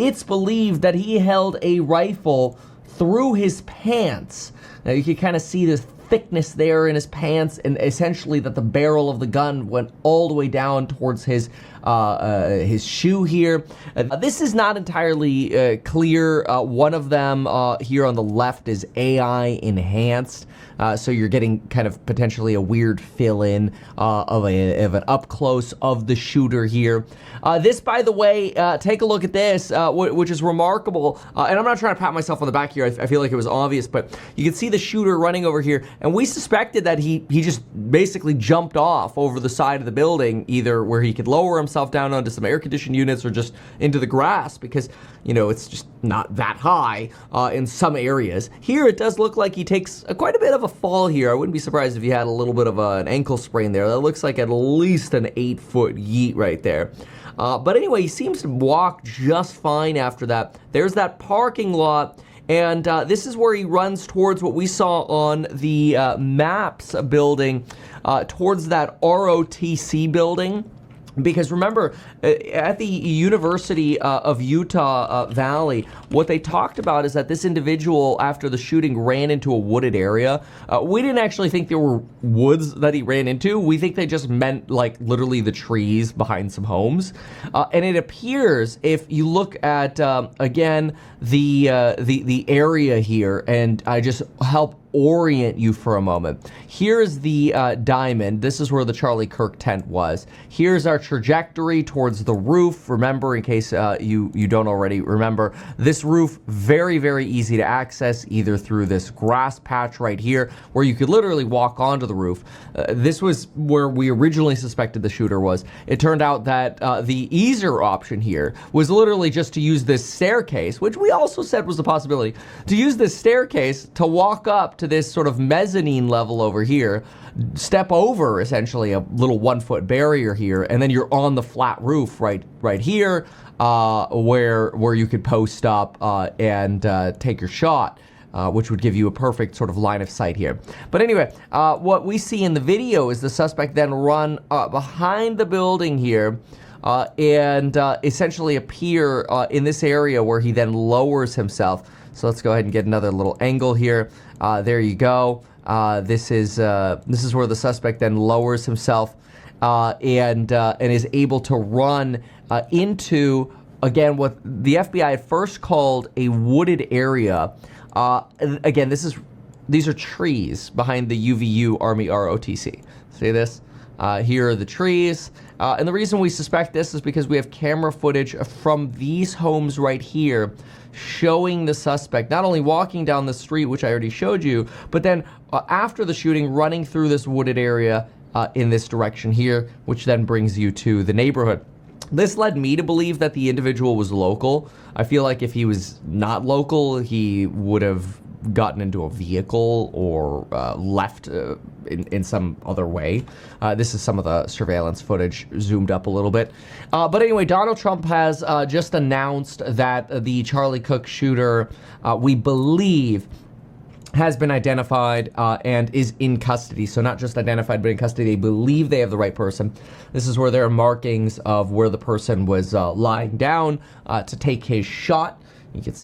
it's believed that he held a rifle through his pants. Now you can kind of see this thickness there in his pants, and essentially that the barrel of the gun went all the way down towards his shoe here. This is not entirely clear. One of them here on the left is AI enhanced, so you're getting kind of potentially a weird fill-in of an up-close of the shooter here. This, by the way, take a look at this, which is remarkable, and I'm not trying to pat myself on the back here. I feel like it was obvious, but you can see the shooter running over here, and we suspected that he just basically jumped off over the side of the building, either where he could lower himself down onto some air-conditioned units or just into the grass, because, you know, it's just not that high in some areas. Here, it does look like he takes quite a bit of a fall here. I wouldn't be surprised if he had a little bit of an ankle sprain there. That looks like at least an 8-foot yeet right there. But anyway, he seems to walk just fine after that. There's that parking lot. And this is where he runs towards what we saw on the maps building, towards that ROTC building. Because remember, at the University of Utah Valley, what they talked about is that this individual, after the shooting, ran into a wooded area. We didn't actually think there were woods that he ran into. We think they just meant, like, literally the trees behind some homes. And it appears, if you look at, again, the area here, and I just help orient you for a moment. Here's the diamond. This is where the Charlie Kirk tent was. Here's our trajectory towards the roof. Remember, in case you don't already remember, this roof, very, very easy to access, either through this grass patch right here, where you could literally walk onto the roof. This was where we originally suspected the shooter was. It turned out that the easier option here was literally just to use this staircase, which we also said was a possibility, to use this staircase to walk up to this sort of mezzanine level over here, step over essentially a little 1-foot barrier here, and then you're on the flat roof right here, where you could post up and take your shot. Which would give you a perfect sort of line of sight here. But anyway, what we see in the video is the suspect then run behind the building here, and essentially appear in this area where he then lowers himself. So let's go ahead and get another little angle here. There you go. This is where the suspect then lowers himself and is able to run into, again, what the FBI had first called a wooded area. Again, these are trees behind the UVU Army ROTC. See this? Here are the trees. And the reason we suspect this is because we have camera footage from these homes right here showing the suspect not only walking down the street, which I already showed you, but then after the shooting, running through this wooded area in this direction here, which then brings you to the neighborhood. This led me to believe that the individual was local. I feel like if he was not local, he would have gotten into a vehicle or left in some other way. This is some of the surveillance footage zoomed up a little bit. But anyway, Donald Trump has just announced that the Charlie Kirk shooter, we believe, has been identified and is in custody. So not just identified, but in custody. They believe they have the right person. This is where there are markings of where the person was lying down to take his shot. You can see